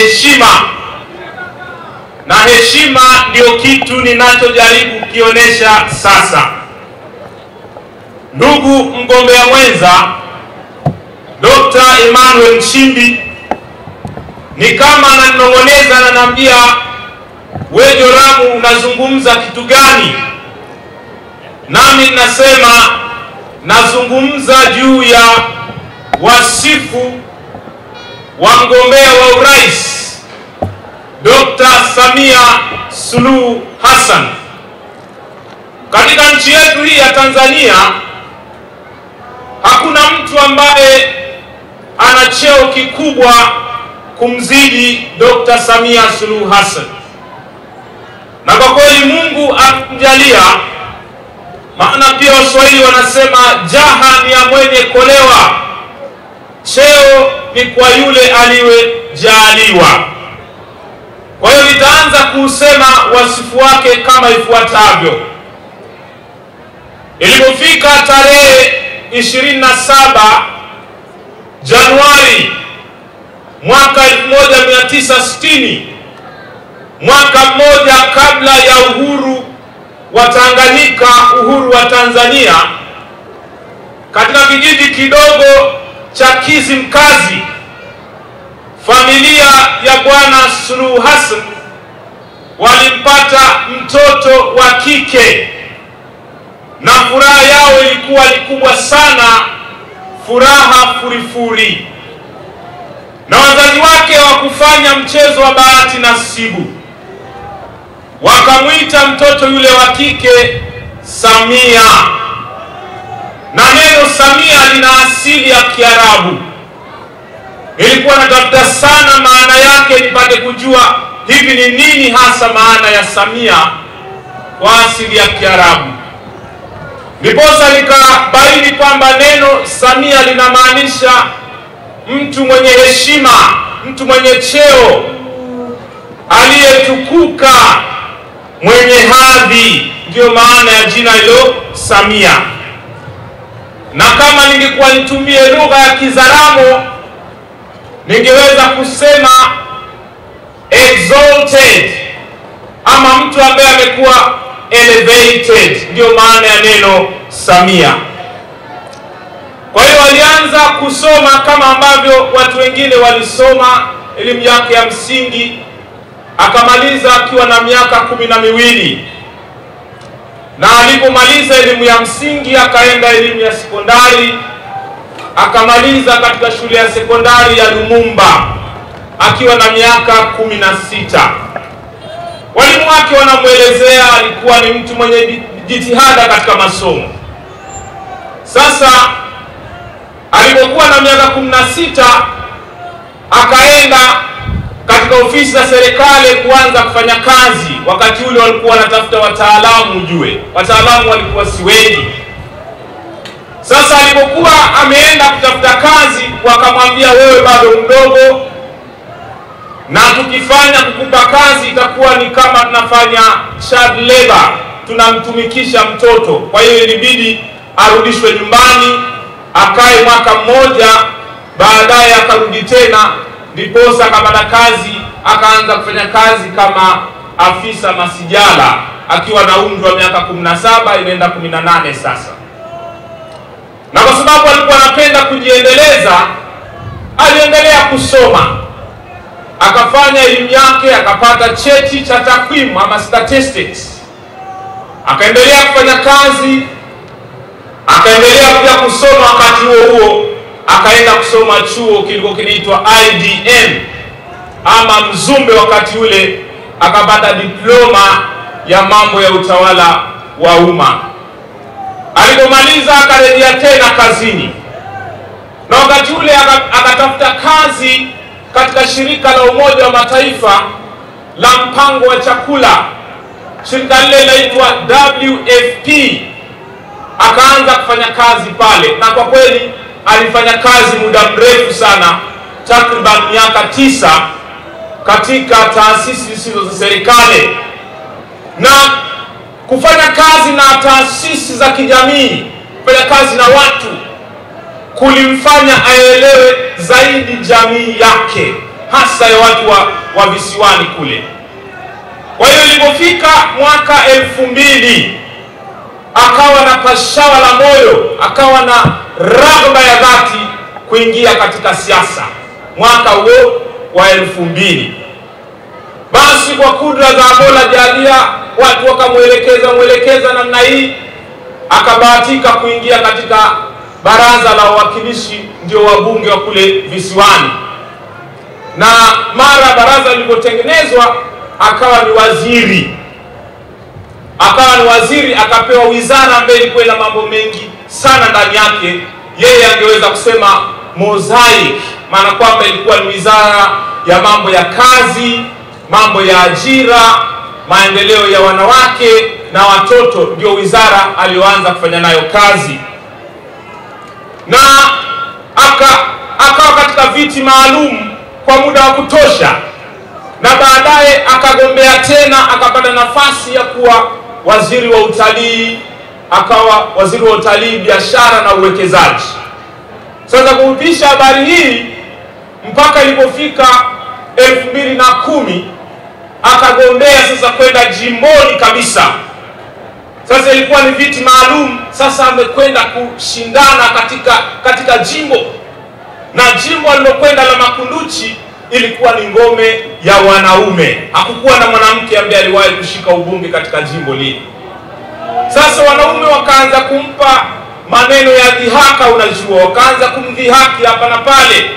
heshima, na heshima ndio kitu ninachojaribu kukionyesha sasa. Ndugu mgombea mwenza Dr. Emmanuel Nchimbi ni kama ananong'oneza na ananiambia, wewe Joramu unazungumza kitu gani? Nami nasema nazungumza juu ya wasifu wa mgombea wa urais Dr. Samia Suluhu Hassan. Katika nchi yetu hii ya Tanzania hakuna mtu ambaye ana cheo kikubwa kumzidi Dr. Samia Suluhu Hassan. Na kwa kweli Mungu amjalia, maana pia Waswahili wanasema jaha ni ya mwenye kolewa, cheo ni kwa yule aliyejaliwa. Kwa hiyo nitaanza kusema wasifu wake kama ifuatavyo. Ilipofika tarehe 27 Januari mwaka 1960, mwaka mmoja kabla ya uhuru wa Tanganyika, uhuru wa Tanzania, katika kijiji kidogo cha Kizimkazi, familia ya Bwana Suluhu Hassan walimpata mtoto wa kike, na furaha yao ilikuwa kubwa sana, furaha furifuri. Na wazazi wake wakufanya mchezo wa bahati nasibu, wakamuita mtoto yule wa kike Samia. Na neno Samia lina asili ya Kiarabu. Nilikuwa natafuta sana maana yake nipate kujua hivi ni nini hasa maana ya Samia kwa asili ya Kiarabu. Ndiposa nikabaini kwamba neno Samia linamaanisha mtu mwenye heshima, mtu mwenye cheo, aliyetukuka, mwenye hadhi, ndio maana ya jina hilo Samia. Na kama ningekuwa nitumie lugha ya Kizaramo, ningeweza kusema exalted, ama mtu ambaye amekuwa elevated, ndio maana ya neno Samia. Kwa hiyo alianza kusoma kama ambavyo watu wengine walisoma elimu yake ya msingi, akamaliza akiwa na miaka 12. Na alipomaliza elimu ya msingi akaenda elimu ya sekondari, akamaliza katika shule ya sekondari ya Lumumba akiwa na miaka 16. Walimu wake wanamuelezea alikuwa ni mtu mwenye jitihada katika masomo. Sasa alipokuwa na miaka 16 akaenda katika ofisi za serikali kuanza kufanya kazi. Wakati ule walikuwa wanatafuta wataalamu, ujue wataalamu walikuwa si wengi. Sasa alipokuwa ameenda kutafuta kazi, wakamwambia wewe bado mdogo, na tukifanya kukupa kazi itakuwa ni kama tunafanya child labor, tunamtumikisha mtoto. Kwa hiyo ilibidi arudishwe nyumbani, akae mwaka mmoja, baadaye akarudi tena, ndiposa akapata kazi, akaanza kufanya kazi kama afisa masijala akiwa na umri wa miaka 17 inaenda 18 sasa. Na kwa sababu alikuwa anapenda kujiendeleza, aliendelea kusoma, akafanya elimu yake, akapata cheti cha takwimu ama statistics, akaendelea kufanya kazi, akaendelea pia kusoma. Wakati huo akaenda kusoma chuo kilikuwa kinaitwa IDM ama Mzumbe. Wakati ule akapata diploma ya mambo ya utawala wa umma. Alipomaliza akarejea tena kazini, na wakati ule akatafuta kazi katika shirika la Umoja wa Mataifa la mpango wa chakula. Shirika lile linaitwa WFP. Akaanza kufanya kazi pale, na kwa kweli alifanya kazi muda mrefu sana, takriban miaka 9 katika taasisi zisizo za serikali. Na kufanya kazi na taasisi za kijamii, kufanya kazi na watu, kulimfanya aelewe zaidi jamii yake, hasa ya watu wa visiwani kule. Kwa hiyo ilipofika mwaka 2000 akawa na pashawa la moyo, akawa na ragba ya dhati kuingia katika siasa mwaka huo wa 2000. Basi kwa kudra za Mola Jalia watu wakamwelekeza namna hii, akabahatika kuingia katika baraza la wawakilishi, ndio wabunge wa kule visiwani. Na mara baraza lilipotengenezwa akawa ni waziri, akapewa wizara ambayo ilikuwa na mambo mengi sana ndani yake. Yeye angeweza kusema mosaic, maana kwamba ilikuwa ni wizara ya mambo ya kazi, mambo ya ajira, maendeleo ya wanawake na watoto, ndio wizara aliyoanza kufanya nayo kazi. Na akawa katika viti maalum kwa muda wa kutosha, na baadaye akagombea tena, akapata nafasi ya kuwa waziri wa utalii, akawa waziri wa utalii, biashara na uwekezaji. Sasa kuhupisha habari hii mpaka ilipofika 2010 akagombea sasa kwenda jimboni kabisa. Sasa ilikuwa ni viti maalum, sasa amekwenda kushindana katika jimbo, na jimbo alilokwenda la Makunduchi ilikuwa ni ngome ya wanaume. Hakukuwa na mwanamke ambaye aliwahi kushika ubunge katika jimbo lile. Sasa wanaume wakaanza kumpa maneno ya dhihaka, unajua, wakaanza kumdhihaki hapa na pale,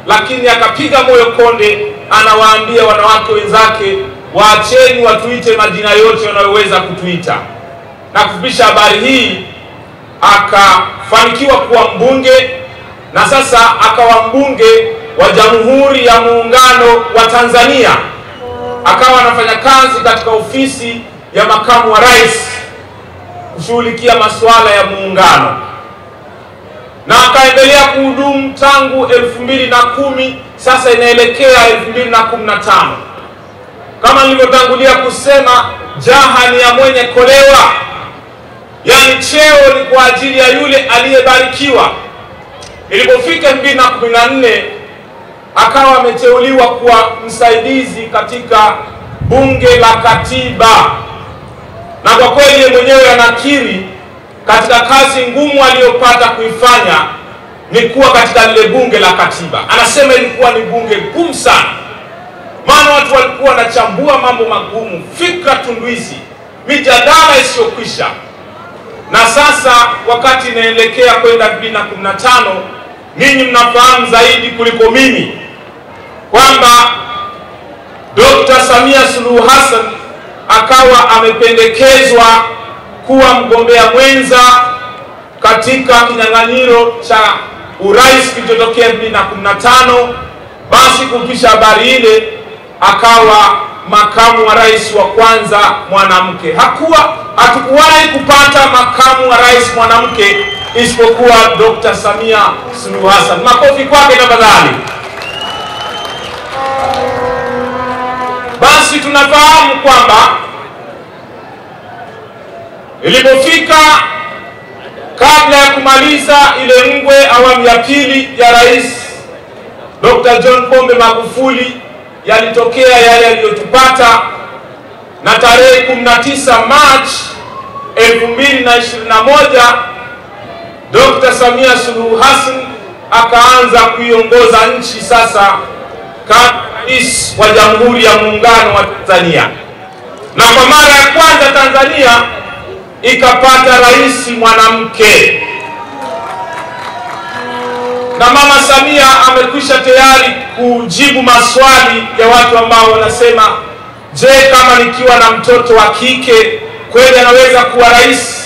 lakini akapiga moyo konde, anawaambia wanawake wenzake, waacheni watuite majina yote wanayoweza kutuita. Na kufupisha habari hii akafanikiwa kuwa mbunge, na sasa akawa mbunge wa Jamhuri ya Muungano wa Tanzania. Akawa anafanya kazi katika ofisi ya makamu wa rais kushughulikia masuala ya muungano, na akaendelea kuhudumu tangu 2010, sasa inaelekea 2015. Kama nilivyotangulia kusema, jaha ni ya mwenye kolewa, yani cheo ni kwa ajili ya yule aliyebarikiwa. Ilipofika 2014 akawa ameteuliwa kuwa msaidizi katika bunge la katiba, na kwa kweli mwenyewe anakiri katika kazi ngumu aliyopata kuifanya ni kuwa katika lile bunge la katiba. Anasema ilikuwa ni bunge gumu sana, maana watu walikuwa wanachambua mambo magumu, fikra tunduizi, mijadala isiyokwisha. Na sasa wakati inaelekea kwenda 2015, ninyi mnafahamu zaidi kuliko mimi kwamba Dr. Samia Suluhu Hassan akawa amependekezwa kuwa mgombea mwenza katika kinyang'anyiro cha urais kilichotokea 2015. Basi kupisha habari ile akawa makamu wa rais wa kwanza mwanamke. Hatukuwahi kupata makamu wa rais mwanamke isipokuwa Dr. Samia Suluhu Hassan. Makofi kwake tafadhali. Basi tunafahamu kwamba ilipofika kabla ya kumaliza ile ngwe awamu ya pili ya rais Dr. John Pombe Magufuli, yalitokea yale yaliyotupata, na tarehe 19 Machi 2021 Dr. Samia Suluhu Hassan akaanza kuiongoza nchi sasa kama rais wa Jamhuri ya Muungano wa Tanzania. Na kwa mara ya kwanza Tanzania ikapata rais mwanamke. Na Mama Samia amekwisha tayari kujibu maswali ya watu ambao wanasema, je, kama nikiwa na mtoto wa kike kweli anaweza kuwa rais?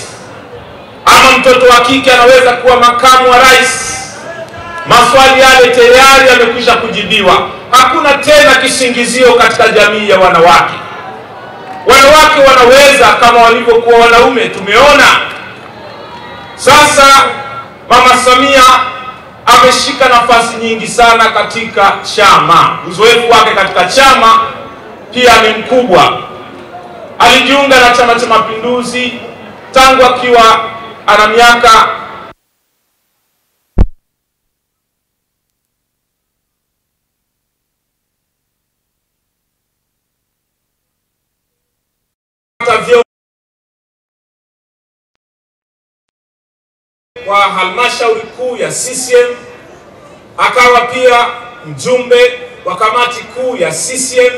Ama mtoto wa kike anaweza kuwa makamu wa rais? Maswali yale tayari yamekwisha kujibiwa. Hakuna tena kisingizio katika jamii ya wanawake. Wanawake wanaweza kama walivyokuwa wanaume, tumeona. Sasa Mama Samia ameshika nafasi nyingi sana katika chama. Uzoefu wake katika chama pia ni mkubwa. Alijiunga na Chama cha Mapinduzi tangu akiwa ana miaka wa halmashauri kuu ya CCM, akawa pia mjumbe wa kamati kuu ya CCM,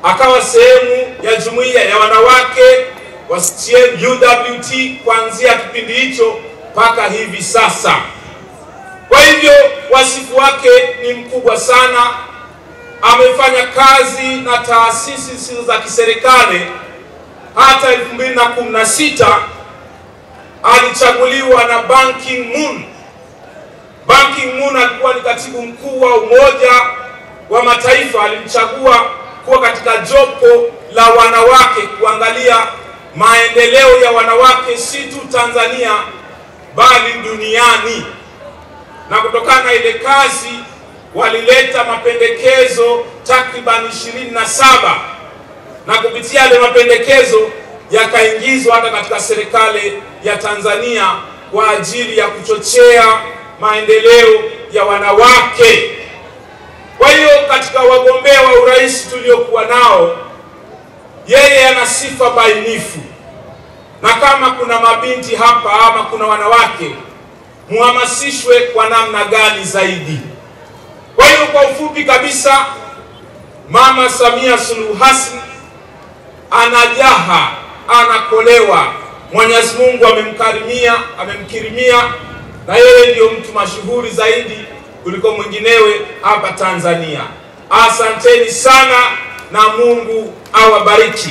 akawa sehemu ya jumuiya ya wanawake wa CCM UWT kuanzia kipindi hicho mpaka hivi sasa. Kwa hivyo wasifu wake ni mkubwa sana. Amefanya kazi na taasisi zisizo za kiserikali. Hata 2016 alichaguliwa na Ban Ki-moon. Ban Ki-moon alikuwa ni katibu mkuu wa Umoja wa Mataifa, alimchagua kuwa katika jopo la wanawake kuangalia maendeleo ya wanawake si tu Tanzania bali duniani. Na kutokana na ile kazi walileta mapendekezo takriban 27, na kupitia yale mapendekezo yakaingizwa hata katika serikali ya Tanzania kwa ajili ya kuchochea maendeleo ya wanawake. Kwa hiyo katika wagombea wa urais tuliokuwa nao, yeye ana sifa bainifu. Na kama kuna mabinti hapa ama kuna wanawake, muhamasishwe kwa namna gani zaidi. Kwa hiyo kwa ufupi kabisa, Mama Samia Suluhu Hassan anajaha, anakolewa. Mwenyezi Mungu amemkirimia, na yeye ndio mtu mashuhuri zaidi kuliko mwinginewe hapa Tanzania. Asanteni sana na Mungu awabariki.